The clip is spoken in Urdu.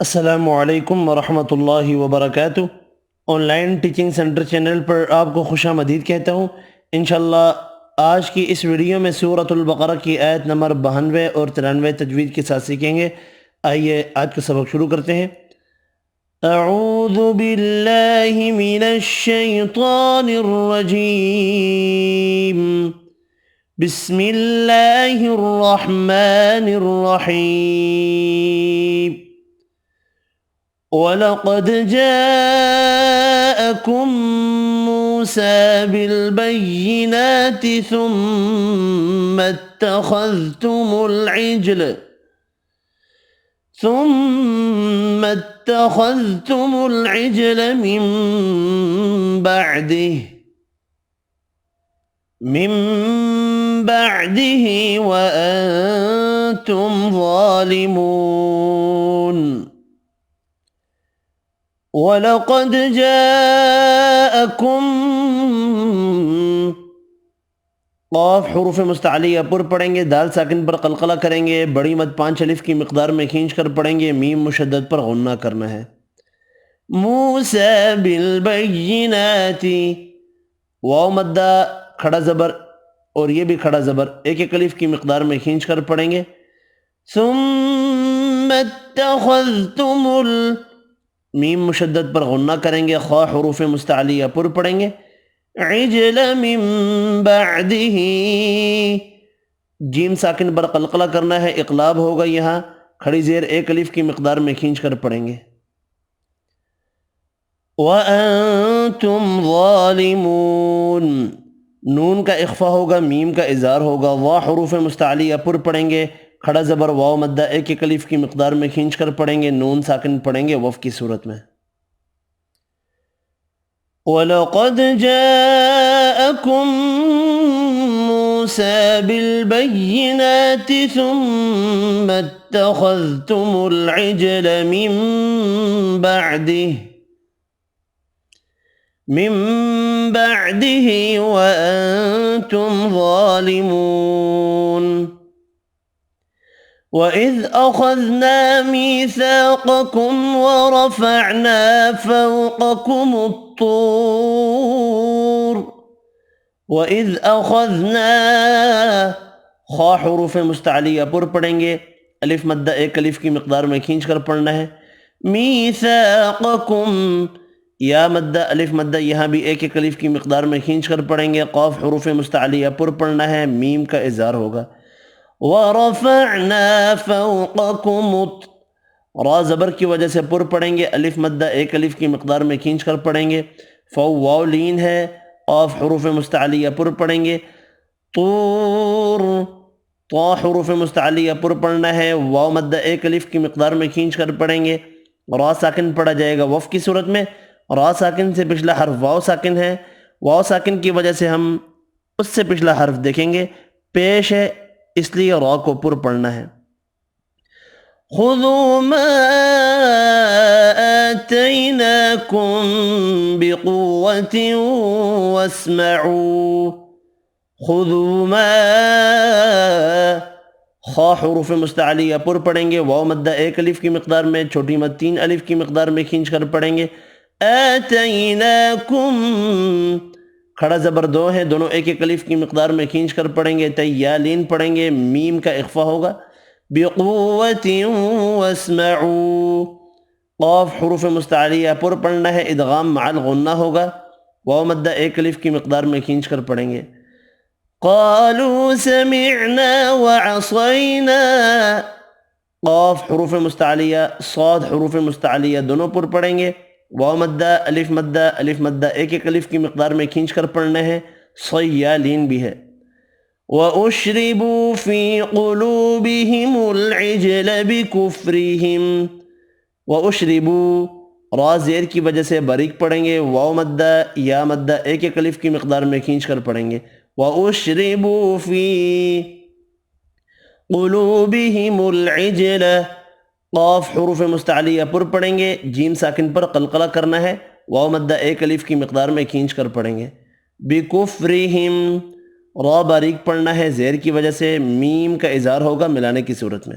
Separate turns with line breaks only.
السلام علیکم ورحمۃ اللہ وبرکاتہ۔ Online teaching centre channel پر آپ کو خوش آمدید کہتا ہوں۔ انشاءاللہ آج کی اس ویڈیو میں سورۃ البقرہ کی آیت نمبر 92 اور 93 تجوید کے ساتھ سیکھیں گے۔ آئیے آج کا سبق شروع کرتے ہیں۔ اعوذ باللہ من الشیطان الرجیم، بسم اللہ الرحمن الرحیم۔ وَلَقَدْ جَاءَكُم مُّوسَىٰ بِالْبَيِّنَاتِ ثُمَّ اتَّخَذْتُمُ الْعِجْلَ مِن بَعْدِهِ وَأَنتُمْ ظَالِمُونَ۔ وَلَقَدْ جَاءَكُم، قاف حروف مستعلیہ پر پڑھیں گے، دال ساکن پر قلقلہ کریں گے، بڑی مد 5 الف کی مقدار میں کھینچ کر پڑھیں گے، میم مشدد پر غنہ کرنا ہے۔ موسیٰ بالبینات، واو مدہ کھڑا زبر اور یہ بھی کھڑا زبر، ایک ایک الف کی مقدار میں کھینچ کر پڑھیں گے۔ ثم اتخذتم میم مشدد پر غنہ کریں گے، خا حروف مستعلیہ پر پڑھیں گے۔ عجل من بعدہ، جیم ساکن پر قلقلہ کرنا ہے، اقلاب ہوگا یہاں، کھڑی زیر ایک الف کی مقدار میں کھینچ کر پڑھیں گے۔ وَأَنتُمْ ظَالِمُونَ، نون کا اخفا ہوگا، میم کا اظہار ہوگا، وا حروف مستعلیہ پر پڑھیں گے، کھڑا زبر واو مدہ ایک ایک الف کی مقدار میں کھینچ کر پڑھیں گے، نون ساکن پڑھیں گے وف کی صورت میں۔ وَلَقَدْ جَاءَكُم مُّوسَىٰ بِالْبَيِّنَاتِ ثُمَّ اتَّخَذْتُمُ الْعِجْلَ مِن بَعْدِهِ وَأَنتُمْ ظَالِمُونَ۔ وَإِذْ أَخَذْنَا مِيثَاقَكُمْ وَرَفَعْنَا فَوْقَكُمُ الطُّورَ، وَإِذْ أَخَذْنَا، خا حروف مستعلیہ پر پڑھیں گے، الف مدہ ایک الف کی مقدار میں کھینچ کر پڑھنا ہے۔ میثاقکم، یا مدہ الف مدہ یہاں بھی ایک ایک الف کی مقدار میں کھینچ کر پڑھیں گے، قاف حروف مستعلیہ پر پڑھنا ہے، میم کا اظہار ہوگا۔ وَرَفَعْنَا فَوْقَكُمُ، را زبر کی وجہ سے پر پڑھیں گے، الف مدہ ایک الف کی مقدار میں کھینچ کر پڑھیں گے، فو واو لین ہے، قاف حروف مستعلیہ پر پڑھیں گے۔ طور، طا حروف مستعلیہ پر پڑھنا ہے، واو مدہ ایک الف کی مقدار میں کھینچ کر پڑھیں گے، را ساکن پڑھا جائے گا وف کی صورت میں، را ساکن سے پچھلا حرف واو ساکن ہے، واو ساکن کی وجہ سے ہم اس سے پچھلا حرف دیکھیں گے، پیش ہے اس لیے را کو پر پڑھنا ہے۔ خُذُوا مَا آتَيْنَاكُمْ بِقُوَّةٍ وَاسْمَعُوا، خُذُوا مَا، خا حروف مستعلیہ پر پڑھیں گے، واو مدہ ایک الف کی مقدار میں، چھوٹی مد 3 الف کی مقدار میں کھینچ کر پڑھیں گے۔ آتَيْنَاكُمْ، کھڑا زبر 2 ہے، دونوں ایک ایک الف کی مقدار میں کھینچ کر پڑھیں گے، یا لین پڑھیں گے، میم کا اخفا ہوگا۔ بِقُوَّةٍ وَاسْمَعُوا، قاف حروف مستعلیہ پر پڑھنا ہے، ادغام مع الغنہ ہوگا، واو مدہ ایک الف کی مقدار میں کھینچ کر پڑھیں گے۔ قَالُوا سَمِعْنَا وَعَصَيْنَا، قاف حروف مستعلیہ، صاد حروف مستعلیہ دونوں پر پڑھیں گے، واو مدہ الف مدہ ایک ایک الف کی مقدار میں کھینچ کر پڑھنا ہے، یا لین بھی ہے۔ وَأُشْرِبُوا فِي قُلُوبِهِمُ الْعِجْلَ بِكُفْرِهِمْ، وَأُشْرِبُوا، را زیر کی وجہ سے باریک پڑھیں گے، واو مدہ یا مدہ ایک ایک الف کی مقدار میں کھینچ کر پڑھیں گے۔ وَأُشْرِبُوا فِي قُلُوبِهِمُ الْعِجْلَ، قاف حروف مستعلیہ پر پڑھیں گے، جیم ساکن پر قلقلہ کرنا ہے، واو مدہ ایک الف کی مقدار میں کھینچ کر پڑھیں گے۔ بِكُفْرِهِمْ، را باریک پڑھنا ہے، زیر کی وجہ سے میم کا اظہار ہوگا ملانے کی صورت میں۔